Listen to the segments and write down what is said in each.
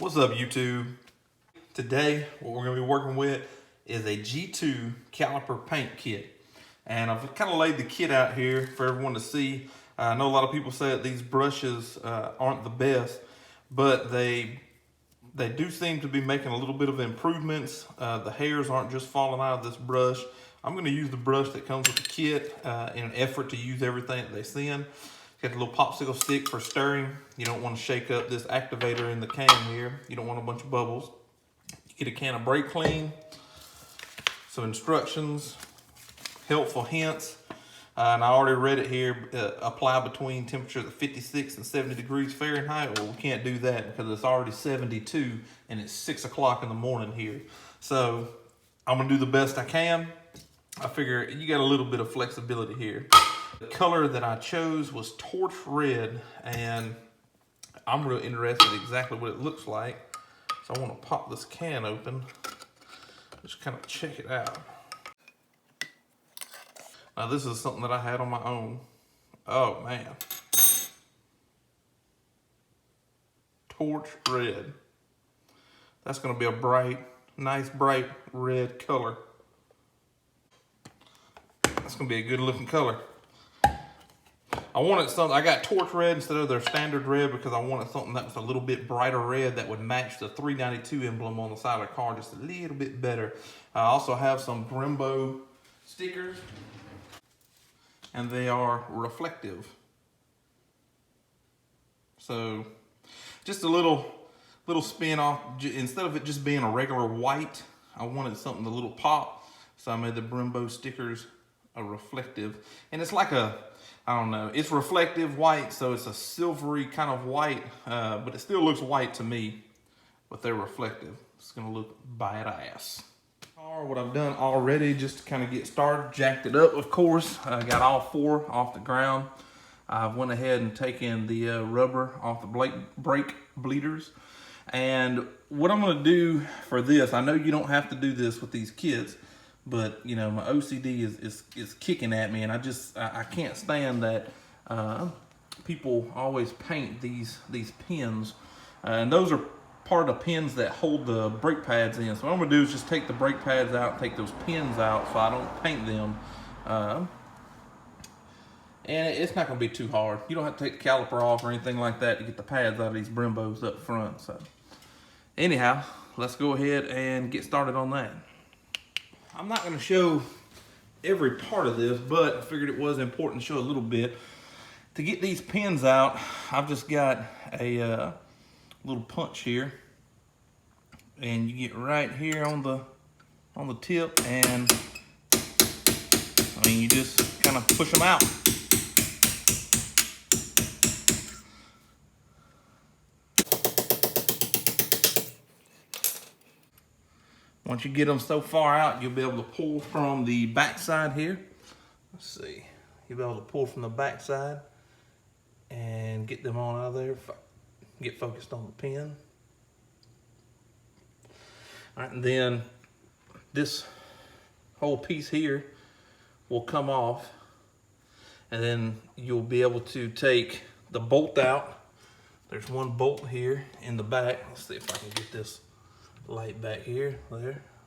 What's up, YouTube? Today, what we're going to be working with is a G2 caliper paint kit. And I've kind of laid the kit out here for everyone to see. I know a lot of people say that these brushes aren't the best, but they do seem to be making a little bit of improvements. The hairs aren't just falling out of this brush. I'm going to use the brush that comes with the kit in an effort to use everything that they send. Got the little popsicle stick for stirring. You don't want to shake up this activator in the can here. You don't want a bunch of bubbles. You get a can of brake clean, some instructions, helpful hints. And I already read it here, apply between temperatures of 56 and 70 degrees Fahrenheit. Well, we can't do that because it's already 72 and it's 6 o'clock in the morning here. So I'm gonna do the best I can. I figure you got a little bit of flexibility here. The color that I chose was torch red, and I'm real interested in exactly what it looks like. So I want to pop this can open, just kind of check it out. Now this is something that I had on my own. Oh man. Torch red. That's going to be a bright, nice bright red color. That's going to be a good looking color. I wanted something, I got torch red instead of their standard red because I wanted something that was a little bit brighter red that would match the 392 emblem on the side of the car just a little bit better. I also have some Brembo stickers, and they are reflective. So just a little spin off. Instead of it just being a regular white, I wanted something a little pop. So I made the Brembo stickers a reflective, and it's like a, I don't know, it's reflective white, so it's a silvery kind of white, but it still looks white to me, but they're reflective. It's gonna look badass. What I've done already, just to kind of get started, jacked it up, of course. I got all four off the ground. I went ahead and taken the rubber off the brake bleeders. And what I'm gonna do for this, I know you don't have to do this with these kits, but you know, my OCD is kicking at me, and I can't stand that people always paint these pins, and those are part of the pins that hold the brake pads in. So what I'm gonna do is just take the brake pads out, take those pins out, so I don't paint them. And it's not gonna be too hard. You don't have to take the caliper off or anything like that to get the pads out of these Brembos up front. So anyhow, let's go ahead and get started on that. I'm not going to show every part of this, but I figured it was important to show a little bit. To get these pins out, I've just got a little punch here, and you get right here on the tip, and I mean, you just kind of push them out. Once you get them so far out, you'll be able to pull from the back side here. Let's see. You'll be able to pull from the back side and get them on out of there. Get focused on the pin. All right, and then this whole piece here will come off, and then you'll be able to take the bolt out. There's one bolt here in the back. Let's see if I can get this light back here.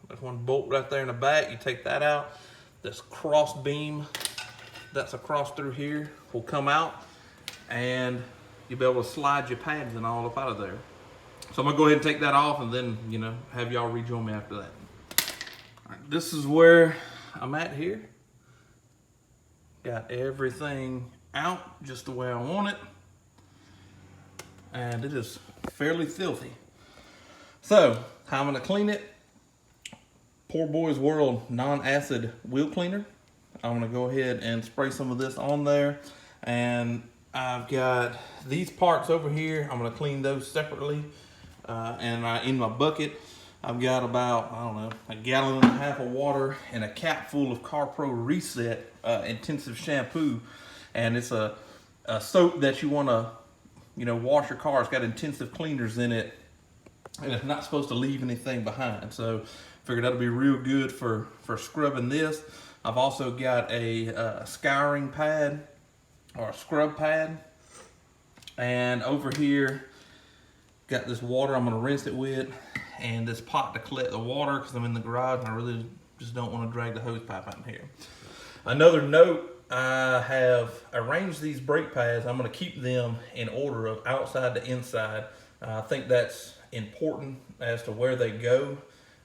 There's one bolt right there in the back. You take that out. This cross beam that's across through here will come out, and you'll be able to slide your pads and all up out of there. So I'm gonna go ahead and take that off, and then, you know, have y'all rejoin me after that. All right, this is where I'm at here. Got everything out just the way I want it, and it is fairly filthy. So how I'm gonna clean it: Poor Boys World non-acid wheel cleaner. I'm gonna go ahead and spray some of this on there, and I've got these parts over here. I'm gonna clean those separately, and in my bucket I've got about, I don't know, 1.5 gallons of water and a cap full of CarPro Reset intensive shampoo, and it's a soap that you want to, you know, wash your car. It's got intensive cleaners in it, and it's not supposed to leave anything behind. So figured that'll be real good for scrubbing this. I've also got a scouring pad, or a scrub pad, and over here got this water I'm gonna rinse it with, and this pot to collect the water because I'm in the garage and I really just don't want to drag the hose pipe out in here. Another note, I have arranged these brake pads. I'm gonna keep them in order of outside to inside. I think that's important as to where they go.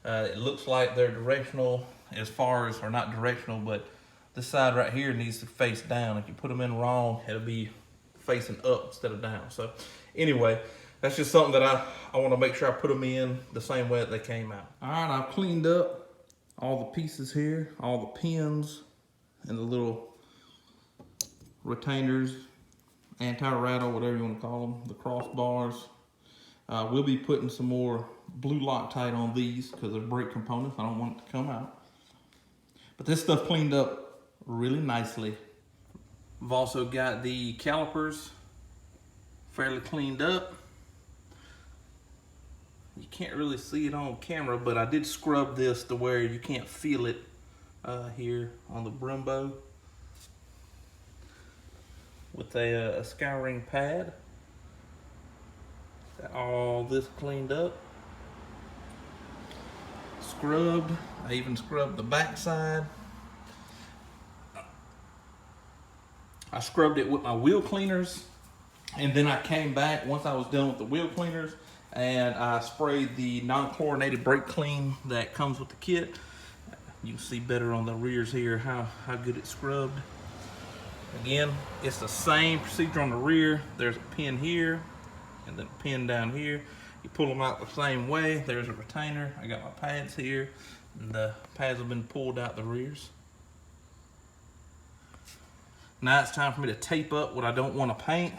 It looks like they're directional as far as, or not directional, but this side right here needs to face down. If you put them in wrong, it'll be facing up instead of down. So anyway, that's just something that I want to make sure I put them in the same way that they came out. All right, I've cleaned up all the pieces here, all the pins and the little retainers, anti-rattle, whatever you want to call them, the crossbars. We'll be putting some more blue Loctite on these because they're brake components. I don't want it to come out. But this stuff cleaned up really nicely. I've also got the calipers fairly cleaned up. You can't really see it on camera, but I did scrub this to where you can't feel it here on the Brembo with a scouring pad. Got all this cleaned up, scrubbed. I even scrubbed the back side. I scrubbed it with my wheel cleaners, and then I came back once I was done with the wheel cleaners and I sprayed the non-chlorinated brake clean that comes with the kit. You can see better on the rears here how good it's scrubbed. Again, it's the same procedure on the rear. There's a pin here and then a pin down here. You pull them out the same way. There's a retainer. I got my pads here, and the pads have been pulled out the rears. Now it's time for me to tape up what I don't want to paint.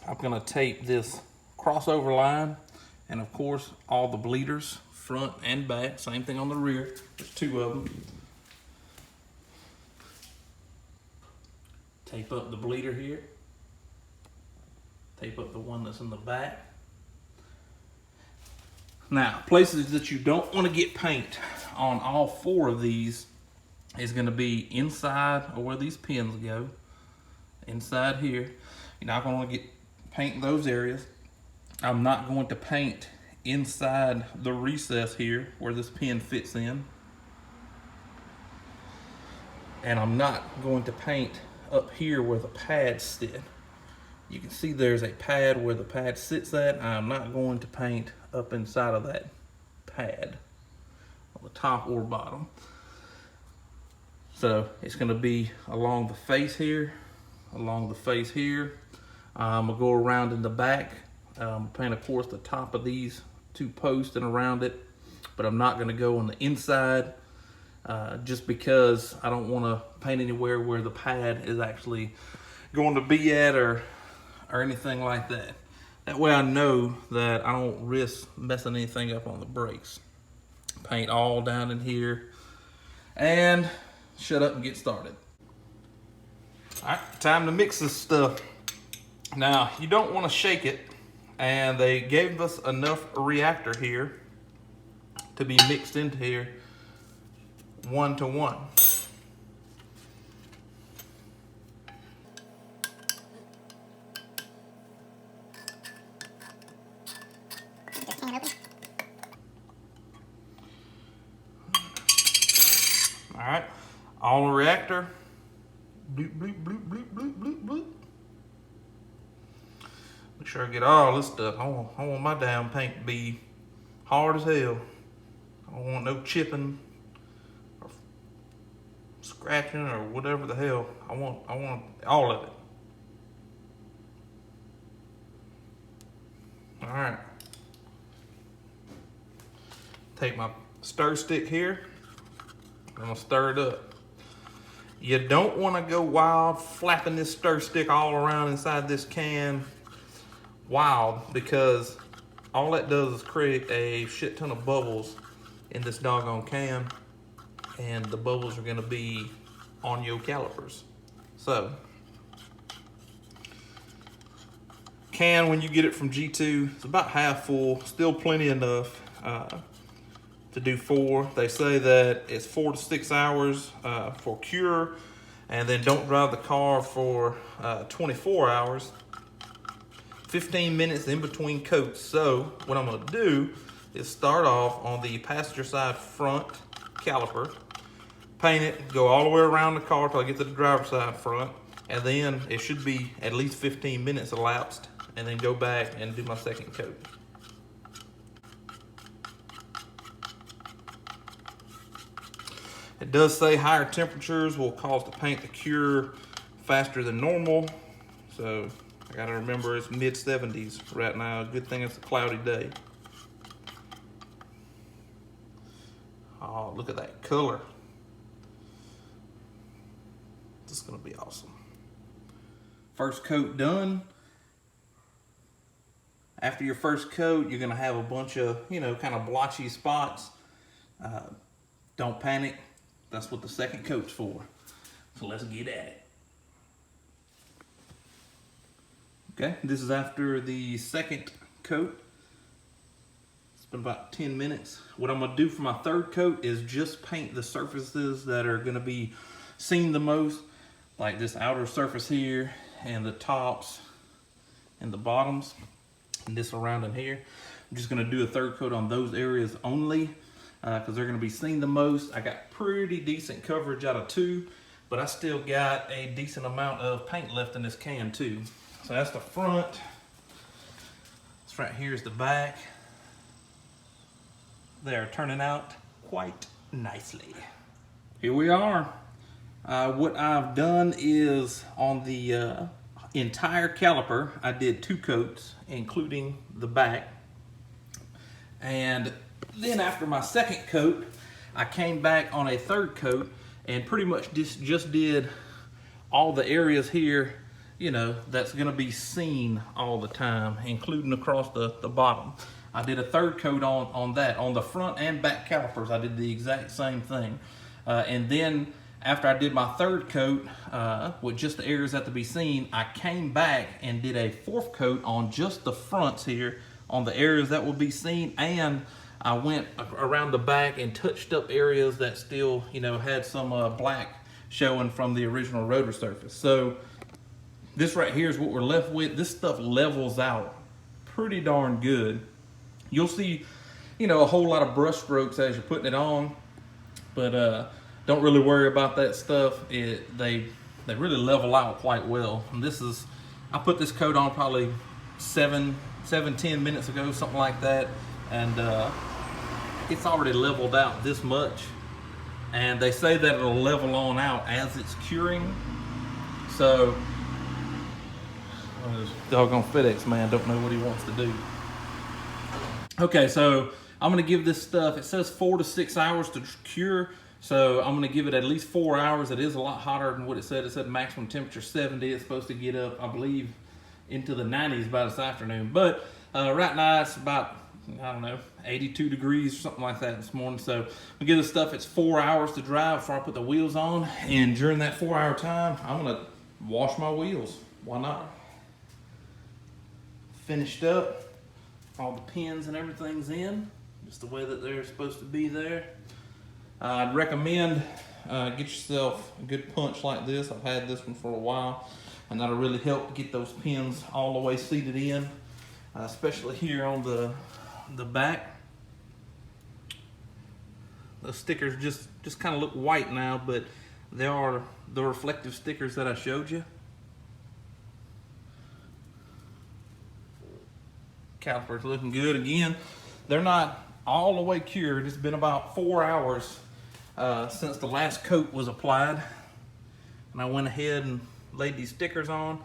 I'm going to tape this crossover line, and of course all the bleeders, front and back. Same thing on the rear. There's two of them. Tape up the bleeder here. Tape up the one that's in the back. Now, places that you don't want to get paint on all four of these is going to be inside of where these pins go. Inside here. You're not going to want to get paint in those areas. I'm not going to paint inside the recess here where this pin fits in. And I'm not going to paint up here where the pads sit. You can see there's a pad where the pad sits at. I'm not going to paint up inside of that pad on the top or bottom. So it's going to be along the face here, along the face here. I'm going to go around in the back, paint of course the top of these two posts and around it, but I'm not going to go on the inside just because I don't want to paint anywhere where the pad is actually going to be at or anything like that. That way I know that I don't risk messing anything up on the brakes. Paint all down in here and shut up and get started. All right, time to mix this stuff. Now, you don't want to shake it, and they gave us enough reactor here to be mixed into here 1 to 1. All right, all the reactor. Bloop, bloop, bloop, bloop, bloop, bloop, bloop. Make sure I get all this stuff. I want my damn paint to be hard as hell. I don't want no chipping or scratching or whatever the hell. I want all of it. All right. Take my stir stick here. I'm gonna stir it up. You don't want to go wild flapping this stir stick all around inside this can wild, because all that does is create a shit ton of bubbles in this doggone can, and the bubbles are going to be on your calipers. So, can, when you get it from G2, it's about half full, still plenty enough to do 4. They say that it's 4 to 6 hours for cure, and then don't drive the car for 24 hours 15 minutes in between coats. So what I'm gonna do is start off on the passenger side front caliper, paint it, go all the way around the car till I get to the driver's side front, and then it should be at least 15 minutes elapsed, and then go back and do my second coat. It does say higher temperatures will cause the paint to cure faster than normal, so I gotta remember it's mid-70s right now. Good thing it's a cloudy day. Oh, look at that color. This is gonna be awesome. First coat done. After your first coat, you're gonna have a bunch of, kind of blotchy spots. Don't panic. That's what the second coat's for. So let's get at it. Okay, this is after the second coat. It's been about 10 minutes. What I'm gonna do for my third coat is just paint the surfaces that are gonna be seen the most, like this outer surface here, and the tops, and the bottoms, and this around in here. I'm just gonna do a third coat on those areas only, because they're gonna be seen the most. I got pretty decent coverage out of 2, but I still got a decent amount of paint left in this can too. So that's the front. This right here is the back. They're turning out quite nicely. Here we are. What I've done is on the entire caliper, I did 2 coats, including the back. And then after my second coat, I came back on a third coat and pretty much just did all the areas here, that's gonna be seen all the time, including across the bottom. I did a third coat on that. On the front and back calipers, I did the exact same thing. And then after I did my third coat, with just the areas that to be seen, I came back and did a 4th coat on just the fronts here, on the areas that will be seen, and I went around the back and touched up areas that still, had some black showing from the original rotor surface. So this right here is what we're left with. This stuff levels out pretty darn good. You'll see, a whole lot of brush strokes as you're putting it on, but don't really worry about that stuff. They really level out quite well. And I put this coat on probably 10 minutes ago, something like that, and it's already leveled out this much. And they say that it'll level on out as it's curing. So this doggone FedEx man don't know what he wants to do. Okay, so I'm gonna give this stuff, it says 4 to 6 hours to cure. So I'm gonna give it at least 4 hours. It is a lot hotter than what it said. It said maximum temperature 70. It's supposed to get up, I believe, into the 90s by this afternoon. But right now it's about, 82 degrees or something like that this morning. So we give this stuff, it's 4 hours to dry before I put the wheels on. And during that 4 hour time, I'm gonna wash my wheels. Why not? Finished up. All the pins and everything's in, just the way that they're supposed to be there. I'd recommend get yourself a good punch like this. I've had this one for a while, and that'll really help get those pins all the way seated in, especially here on the back. The stickers just kind of look white now, but they are the reflective stickers that I showed you. Calipers looking good again. They're not all the way cured. It's been about 4 hours since the last coat was applied, and I went ahead and laid these stickers on.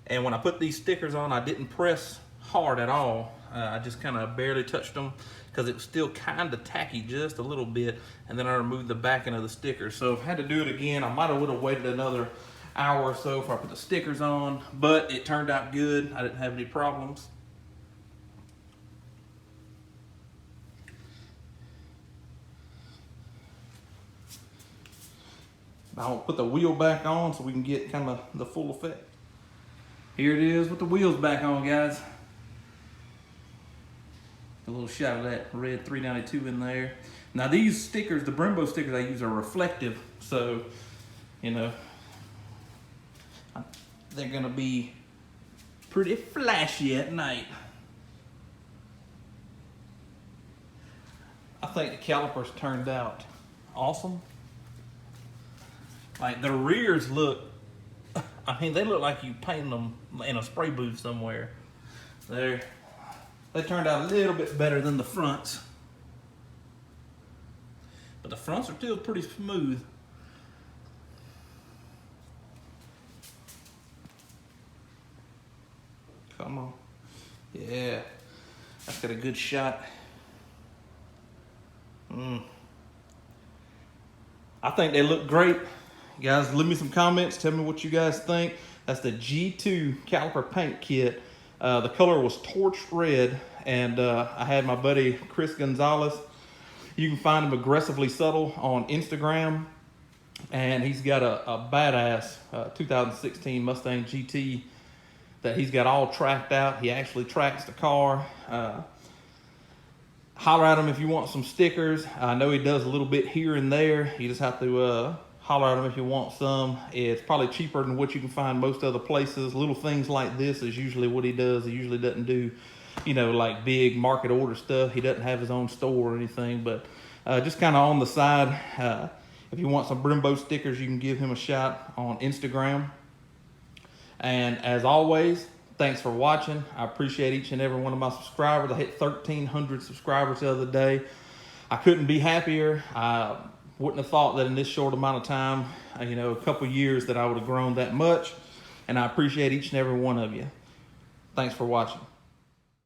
And when I put these stickers on, I didn't press hard at all. I just kind of barely touched them because it was still kind of tacky just a little bit, and then I removed the backing of the sticker. So if I had to do it again, I might have would have waited another hour or so before I put the stickers on, but it turned out good. I didn't have any problems. I'll put the wheel back on so we can get kind of the full effect. Here it is with the wheels back on, guys. A little shot of that red 392 in there. Now these stickers, the Brembo stickers I use are reflective, so they're gonna be pretty flashy at night. I think the calipers turned out awesome. Like the rears look, I mean, they look like you painted them in a spray booth somewhere. They turned out a little bit better than the fronts. But the fronts are still pretty smooth. Come on. Yeah, that's got a good shot. I think they look great. You guys, leave me some comments. Tell me what you guys think. That's the G2 caliper paint kit. The color was torch red, and I had my buddy Chris Gonzalez. You can find him aggressively subtle on Instagram, and he's got a badass 2016 Mustang GT that he's got all tracked out. He actually tracks the car. Holler at him if you want some stickers. I know he does a little bit here and there. You just have to holler at him if you want some. It's probably cheaper than what you can find most other places. Little things like this is usually what he does. He usually doesn't do, you know, like big market order stuff. He doesn't have his own store or anything, but just kind of on the side. If you want some Brembo stickers, you can give him a shout on Instagram. And as always, thanks for watching. I appreciate each and every one of my subscribers. I hit 1,300 subscribers the other day. I couldn't be happier. I wouldn't have thought that in this short amount of time, you know, a couple years, that I would have grown that much. And I appreciate each and every one of you. Thanks for watching.